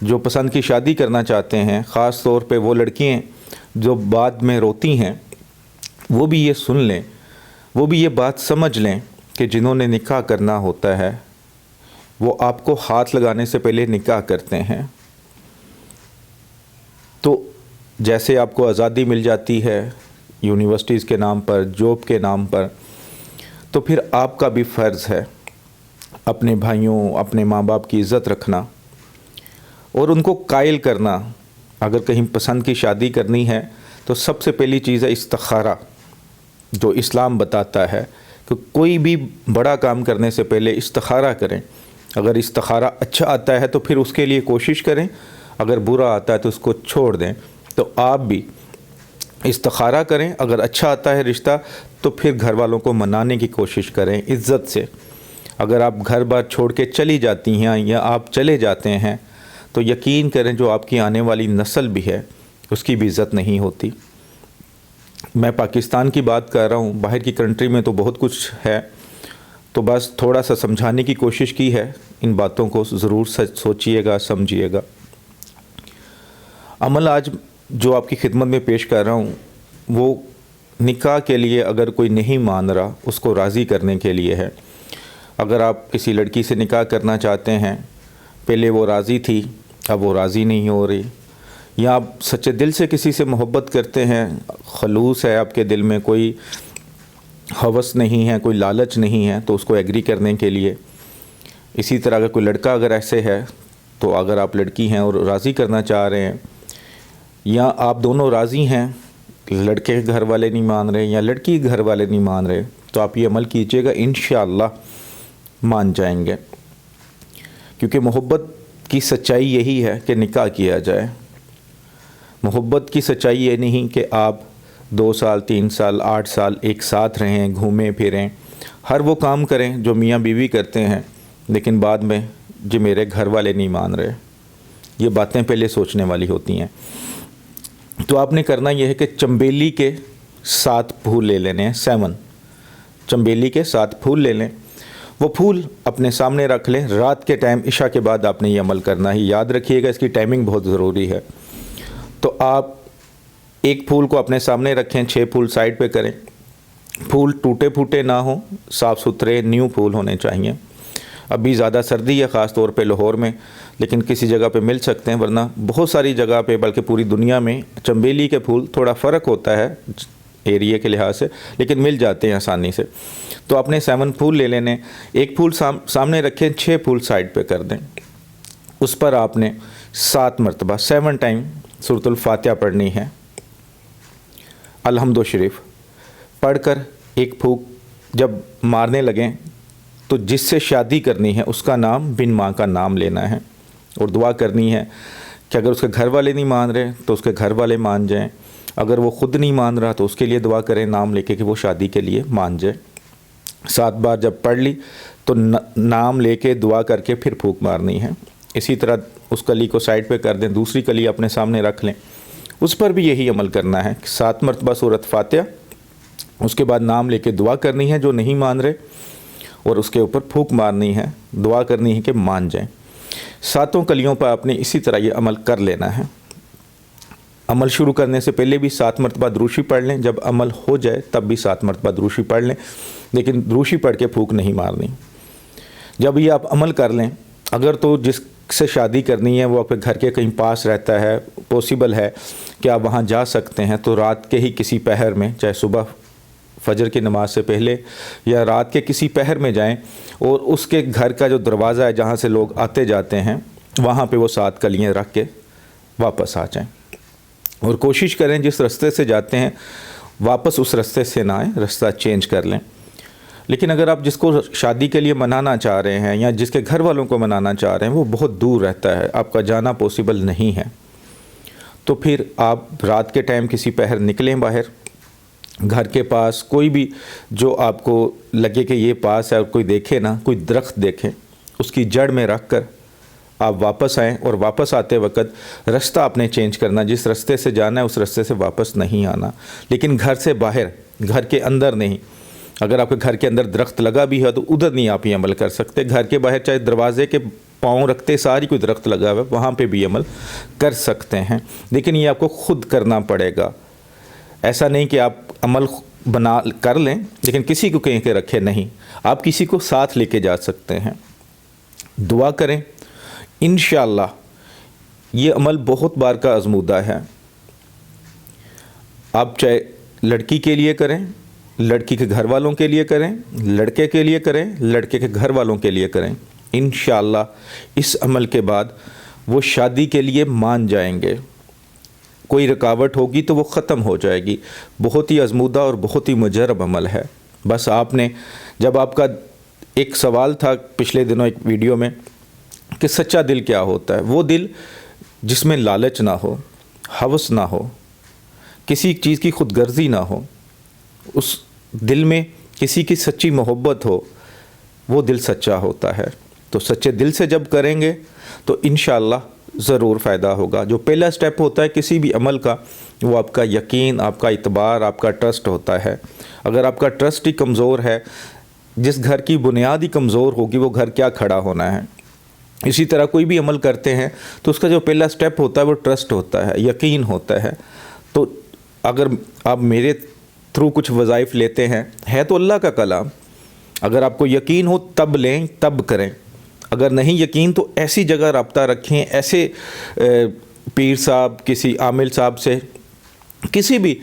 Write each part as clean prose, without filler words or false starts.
جو پسند کی شادی کرنا چاہتے ہیں، خاص طور پہ وہ لڑکیاں جو بعد میں روتی ہیں، وہ بھی یہ سن لیں، وہ بھی یہ بات سمجھ لیں کہ جنہوں نے نکاح کرنا ہوتا ہے وہ آپ کو ہاتھ لگانے سے پہلے نکاح کرتے ہیں۔ تو جیسے آپ کو آزادی مل جاتی ہے یونیورسٹیز کے نام پر، جاب کے نام پر، تو پھر آپ کا بھی فرض ہے اپنے بھائیوں، اپنے ماں باپ کی عزت رکھنا اور ان کو قائل کرنا۔ اگر کہیں پسند کی شادی کرنی ہے تو سب سے پہلی چیز ہے استخارہ، جو اسلام بتاتا ہے کہ کوئی بھی بڑا کام کرنے سے پہلے استخارہ کریں۔ اگر استخارہ اچھا آتا ہے تو پھر اس کے لیے کوشش کریں، اگر برا آتا ہے تو اس کو چھوڑ دیں۔ تو آپ بھی استخارہ کریں، اگر اچھا آتا ہے رشتہ تو پھر گھر والوں کو منانے کی کوشش کریں عزت سے۔ اگر آپ گھر بار چھوڑ کے چلی جاتی ہیں یا آپ چلے جاتے ہیں تو یقین کریں جو آپ کی آنے والی نسل بھی ہے اس کی بھی عزت نہیں ہوتی۔ میں پاکستان کی بات کر رہا ہوں، باہر کی کنٹری میں تو بہت کچھ ہے، تو بس تھوڑا سا سمجھانے کی کوشش کی ہے۔ ان باتوں کو ضرور سوچیے گا، سمجھیے گا۔ عمل آج جو آپ کی خدمت میں پیش کر رہا ہوں وہ نکاح کے لیے اگر کوئی نہیں مان رہا اس کو راضی کرنے کے لیے ہے۔ اگر آپ کسی لڑکی سے نکاح کرنا چاہتے ہیں، پہلے وہ راضی تھی اب وہ راضی نہیں ہو رہی، یا آپ سچے دل سے کسی سے محبت کرتے ہیں، خلوص ہے آپ کے دل میں، کوئی ہوس نہیں ہے، کوئی لالچ نہیں ہے، تو اس کو ایگری کرنے کے لیے۔ اسی طرح اگر کوئی لڑکا اگر ایسے ہے تو اگر آپ لڑکی ہیں اور راضی کرنا چاہ رہے ہیں، یا آپ دونوں راضی ہیں، لڑکے کے گھر والے نہیں مان رہے یا لڑکی کے گھر والے نہیں مان رہے، تو آپ یہ عمل کیجئے گا، انشاءاللہ مان جائیں گے۔ کیونکہ محبت کی سچائی یہی ہے کہ نکاح کیا جائے۔ محبت کی سچائی یہ نہیں کہ آپ 2 سال 3 سال 8 سال ایک ساتھ رہیں، گھومیں پھریں، ہر وہ کام کریں جو میاں بیوی کرتے ہیں، لیکن بعد میں جو میرے گھر والے نہیں مان رہے۔ یہ باتیں پہلے سوچنے والی ہوتی ہیں۔ تو آپ نے کرنا یہ ہے کہ چنبیلی کے 7 پھول لے لینے ہیں، 7 چنبیلی کے 7 پھول لے لیں۔ وہ پھول اپنے سامنے رکھ لیں۔ رات کے ٹائم عشاء کے بعد آپ نے یہ عمل کرنا ہے، یاد رکھیے گا، اس کی ٹائمنگ بہت ضروری ہے۔ تو آپ ایک پھول کو اپنے سامنے رکھیں، 6 پھول سائڈ پہ کریں۔ پھول ٹوٹے پھوٹے نہ ہوں، صاف ستھرے نیو پھول ہونے چاہیے۔ ابھی زیادہ سردی ہے خاص طور پہ لاہور میں، لیکن کسی جگہ پہ مل سکتے ہیں، ورنہ بہت ساری جگہ پہ بلکہ پوری دنیا میں چنبیلی کے پھول، تھوڑا فرق ہوتا ہے ایریے کے لحاظ سے، لیکن مل جاتے ہیں آسانی سے۔ تو آپ نے 7 پھول لے لینے، ایک پھول سامنے رکھیں، 6 پھول سائڈ پہ کر دیں۔ اس پر آپ نے 7 مرتبہ 7 ٹائم سورۃ الفاتحہ پڑھنی ہے، الحمد شریف پڑھ کر ایک پھونک جب مارنے لگیں تو جس سے شادی کرنی ہے اس کا نام بن ماں کا نام لینا ہے اور دعا کرنی ہے کہ اگر اس کے گھر والے نہیں مان رہے تو اس کے گھر والے مان جائیں، اگر وہ خود نہیں مان رہا تو اس کے لیے دعا کریں نام لے کے کہ وہ شادی کے لیے مان جائے۔ 7 بار جب پڑھ لی تو نام لے کے دعا کر کے پھر پھونک مارنی ہے۔ اسی طرح اس کلی کو سائڈ پہ کر دیں، دوسری کلی اپنے سامنے رکھ لیں، اس پر بھی یہی عمل کرنا ہے، 7 مرتبہ سورۃ فاتحہ، اس کے بعد نام لے کے دعا کرنی ہے جو نہیں مان رہے، اور اس کے اوپر پھونک مارنی ہے، دعا کرنی ہے کہ مان جائیں۔ 7 کلیوں پر آپ نے اسی طرح یہ عمل کر لینا ہے۔ عمل شروع کرنے سے پہلے بھی 7 مرتبہ دروشی پڑھ لیں، جب عمل ہو جائے تب بھی 7 مرتبہ دروشی پڑھ لیں، لیکن دروشی پڑھ کے پھونک نہیں مارنی۔ جب یہ آپ عمل کر لیں، اگر تو جس سے شادی کرنی ہے وہ آپ کے گھر کے کہیں پاس رہتا ہے، پاسبل ہے کہ آپ وہاں جا سکتے ہیں، تو رات کے ہی کسی پہر میں، چاہے صبح فجر کی نماز سے پہلے یا رات کے کسی پہر میں جائیں، اور اس کے گھر کا جو دروازہ ہے جہاں سے لوگ آتے جاتے ہیں وہاں پہ وہ 7 کلیاں رکھ کے واپس آ جائیں، اور کوشش کریں جس رستے سے جاتے ہیں واپس اس رستے سے نہ آئیں، رستہ چینج کر لیں۔ لیکن اگر آپ جس کو شادی کے لیے منانا چاہ رہے ہیں یا جس کے گھر والوں کو منانا چاہ رہے ہیں وہ بہت دور رہتا ہے، آپ کا جانا پاسبل نہیں ہے، تو پھر آپ رات کے ٹائم کسی پہر نکلیں باہر، گھر کے پاس کوئی بھی جو آپ کو لگے کہ یہ پاس ہے، اور کوئی دیکھے نا، کوئی درخت دیکھیں، اس کی جڑ میں رکھ کر آپ واپس آئیں، اور واپس آتے وقت رستہ آپ نے چینج کرنا، جس رستے سے جانا ہے اس رستے سے واپس نہیں آنا، لیکن گھر سے باہر، گھر کے اندر نہیں۔ اگر آپ کے گھر کے اندر درخت لگا بھی ہے تو ادھر نہیں آپ یہ عمل کر سکتے، گھر کے باہر چاہے دروازے کے پاؤں رکھتے ساری کوئی درخت لگا ہوا ہے وہاں پہ بھی عمل کر سکتے ہیں، لیکن یہ آپ کو خود کرنا پڑے گا۔ ایسا نہیں کہ آپ عمل بنا کر لیں لیکن کسی کو کہیں کے رکھے نہیں، آپ کسی کو ساتھ لے کے جا سکتے ہیں۔ دعا کریں، انشاءاللہ یہ عمل بہت بار کا آزمودہ ہے۔ آپ چاہے لڑکی کے لیے کریں، لڑکی کے گھر والوں کے لیے کریں، لڑکے کے لیے کریں، لڑکے کے گھر والوں کے لیے کریں، انشاءاللہ اس عمل کے بعد وہ شادی کے لیے مان جائیں گے۔ کوئی رکاوٹ ہوگی تو وہ ختم ہو جائے گی۔ بہت ہی آزمودہ اور بہت ہی مجرب عمل ہے۔ بس آپ نے، جب آپ کا ایک سوال تھا پچھلے دنوں ایک ویڈیو میں کہ سچا دل کیا ہوتا ہے، وہ دل جس میں لالچ نہ ہو، ہوس نہ ہو، کسی چیز کی خود غرضی نہ ہو، اس دل میں کسی کی سچی محبت ہو، وہ دل سچا ہوتا ہے۔ تو سچے دل سے جب کریں گے تو انشاءاللہ ضرور فائدہ ہوگا۔ جو پہلا سٹیپ ہوتا ہے کسی بھی عمل کا، وہ آپ کا یقین، آپ کا اعتبار، آپ کا ٹرسٹ ہوتا ہے۔ اگر آپ کا ٹرسٹ ہی کمزور ہے، جس گھر کی بنیاد ہی کمزور ہوگی وہ گھر کیا کھڑا ہونا ہے۔ اسی طرح کوئی بھی عمل کرتے ہیں تو اس کا جو پہلا سٹیپ ہوتا ہے وہ ٹرسٹ ہوتا ہے، یقین ہوتا ہے۔ تو اگر آپ میرے تھرو کچھ وظائف لیتے ہیں، ہے تو اللہ کا کلام، اگر آپ کو یقین ہو تب لیں، تب کریں۔ اگر نہیں یقین تو ایسی جگہ رابطہ رکھیں، ایسے پیر صاحب، کسی عامل صاحب سے، کسی بھی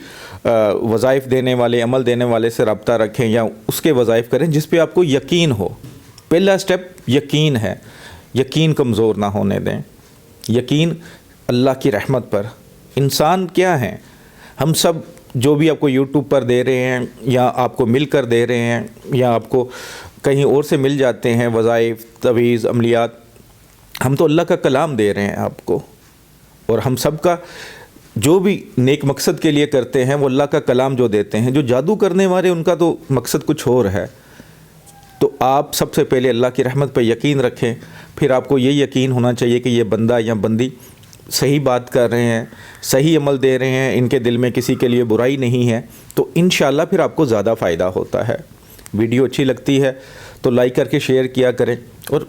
وظائف دینے والے، عمل دینے والے سے رابطہ رکھیں یا اس کے وظائف کریں جس پہ آپ کو یقین ہو۔ پہلا سٹیپ یقین ہے، یقین کمزور نہ ہونے دیں۔ یقین اللہ کی رحمت پر۔ انسان کیا ہیں، ہم سب جو بھی آپ کو یوٹیوب پر دے رہے ہیں یا آپ کو مل کر دے رہے ہیں یا آپ کو کہیں اور سے مل جاتے ہیں وظائف، تویز، عملیات، ہم تو اللہ کا کلام دے رہے ہیں آپ کو، اور ہم سب کا جو بھی نیک مقصد کے لیے کرتے ہیں وہ اللہ کا کلام جو دیتے ہیں۔ جو جادو کرنے والے ان کا تو مقصد کچھ اور ہے۔ تو آپ سب سے پہلے اللہ کی رحمت پہ یقین رکھیں، پھر آپ کو یہ یقین ہونا چاہیے کہ یہ بندہ یا بندی صحیح بات کر رہے ہیں، صحیح عمل دے رہے ہیں، ان کے دل میں کسی کے لیے برائی نہیں ہے، تو انشاءاللہ پھر آپ کو زیادہ فائدہ ہوتا ہے۔ ویڈیو اچھی لگتی ہے تو لائک کر کے شیئر کیا کریں، اور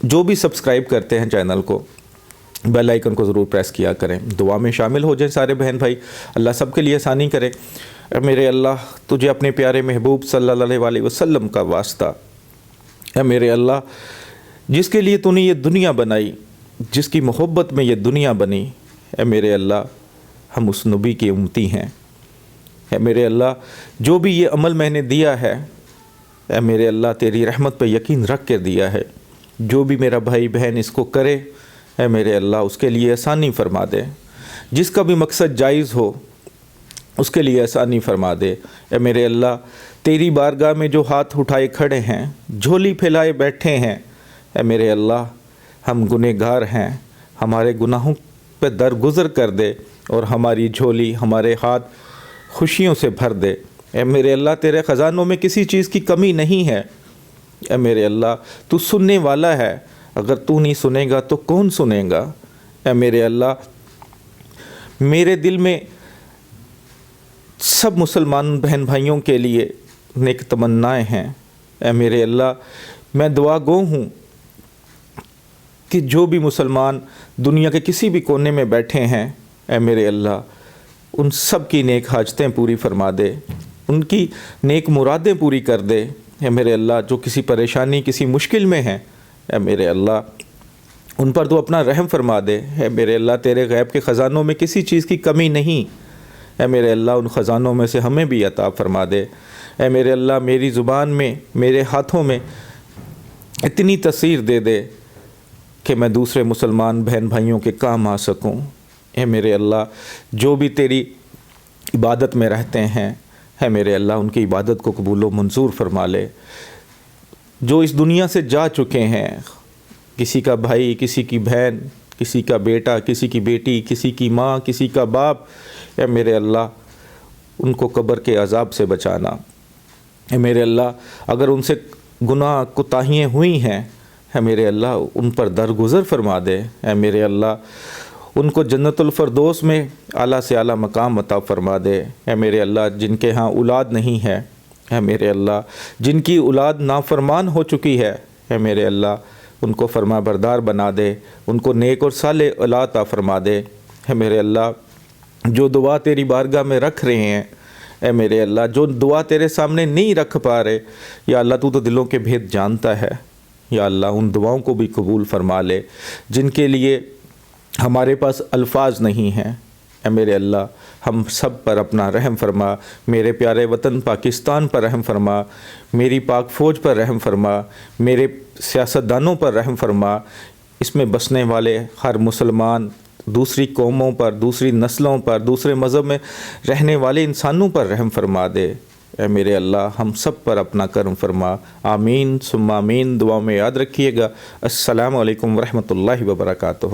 جو بھی سبسکرائب کرتے ہیں چینل کو، بیل آئیکن کو ضرور پریس کیا کریں۔ دعا میں شامل ہو جائیں سارے بہن بھائی، اللہ سب کے لیے آسانی کرے۔ اے میرے اللہ، تجھے اپنے پیارے محبوب صلی اللہ علیہ وسلم کا واسطہ، اے میرے اللہ، جس کے لیے تو نے یہ دنیا بنائی، جس کی محبت میں یہ دنیا بنی، اے میرے اللہ ہم اس نبی کی امتی ہیں۔ اے میرے اللہ، جو بھی یہ عمل میں نے دیا ہے، اے میرے اللہ تیری رحمت پہ یقین رکھ کے دیا ہے، جو بھی میرا بھائی بہن اس کو کرے، اے میرے اللہ اس کے لیے آسانی فرما دے۔ جس کا بھی مقصد جائز ہو اس کے لیے آسانی فرما دے۔ اے میرے اللہ، تیری بارگاہ میں جو ہاتھ اٹھائے کھڑے ہیں، جھولی پھیلائے بیٹھے ہیں، اے میرے اللہ ہم گنہگار ہیں، ہمارے گناہوں پہ درگزر کر دے اور ہماری جھولی، ہمارے ہاتھ خوشیوں سے بھر دے۔ اے میرے اللہ، تیرے خزانوں میں کسی چیز کی کمی نہیں ہے۔ اے میرے اللہ، تو سننے والا ہے، اگر تو نہیں سنے گا تو کون سنے گا؟ اے میرے اللہ، میرے دل میں سب مسلمان بہن بھائیوں کے لیے نیک تمنائیں ہیں۔ اے میرے اللہ، میں دعا گو ہوں کہ جو بھی مسلمان دنیا کے کسی بھی کونے میں بیٹھے ہیں، اے میرے اللہ ان سب کی نیک حاجتیں پوری فرما دے، ان کی نیک مرادیں پوری کر دے۔ اے میرے اللہ، جو کسی پریشانی، کسی مشکل میں ہیں، اے میرے اللہ ان پر تو اپنا رحم فرما دے۔ اے میرے اللہ، تیرے غیب کے خزانوں میں کسی چیز کی کمی نہیں، اے میرے اللہ ان خزانوں میں سے ہمیں بھی عطا فرما دے۔ اے میرے اللہ، میری زبان میں، میرے ہاتھوں میں اتنی تاثیر دے دے کہ میں دوسرے مسلمان بہن بھائیوں کے کام آ سکوں۔ اے میرے اللہ، جو بھی تیری عبادت میں رہتے ہیں، اے میرے اللہ ان کی عبادت کو قبول و منظور فرما لے۔ جو اس دنیا سے جا چکے ہیں، کسی کا بھائی، کسی کی بہن، کسی کا بیٹا، کسی کی بیٹی، کسی کی ماں، کسی کا باپ، اے میرے اللہ ان کو قبر کے عذاب سے بچانا۔ اے میرے اللہ، اگر ان سے گناہ کوتاہیاں ہوئی ہیں، اے میرے اللہ ان پر درگزر فرما دے۔ اے میرے اللہ ان کو جنت الفردوس میں اعلیٰ سے اعلیٰ مقام عطا فرما دے۔ اے میرے اللہ، جن کے ہاں اولاد نہیں ہے، اے میرے اللہ جن کی اولاد نافرمان ہو چکی ہے، اے میرے اللہ ان کو فرما بردار بنا دے، ان کو نیک اور صالح اولاد عطا فرما دے۔ اے میرے اللہ، جو دعا تیری بارگاہ میں رکھ رہے ہیں، اے میرے اللہ جو دعا تیرے سامنے نہیں رکھ پا رہے، یا اللہ تو دلوں کے بھید جانتا ہے، یا اللہ ان دعاؤں کو بھی قبول فرما لے جن کے لیے ہمارے پاس الفاظ نہیں ہیں۔ اے میرے اللہ ہم سب پر اپنا رحم فرما، میرے پیارے وطن پاکستان پر رحم فرما، میری پاک فوج پر رحم فرما، میرے سیاستدانوں پر رحم فرما، اس میں بسنے والے ہر مسلمان، دوسری قوموں پر، دوسری نسلوں پر، دوسرے مذہب میں رہنے والے انسانوں پر رحم فرما دے۔ اے میرے اللہ ہم سب پر اپنا کرم فرما، آمین ثم آمین۔ دعا میں یاد رکھیے گا۔ السلام علیکم ورحمۃ اللہ وبرکاتہ۔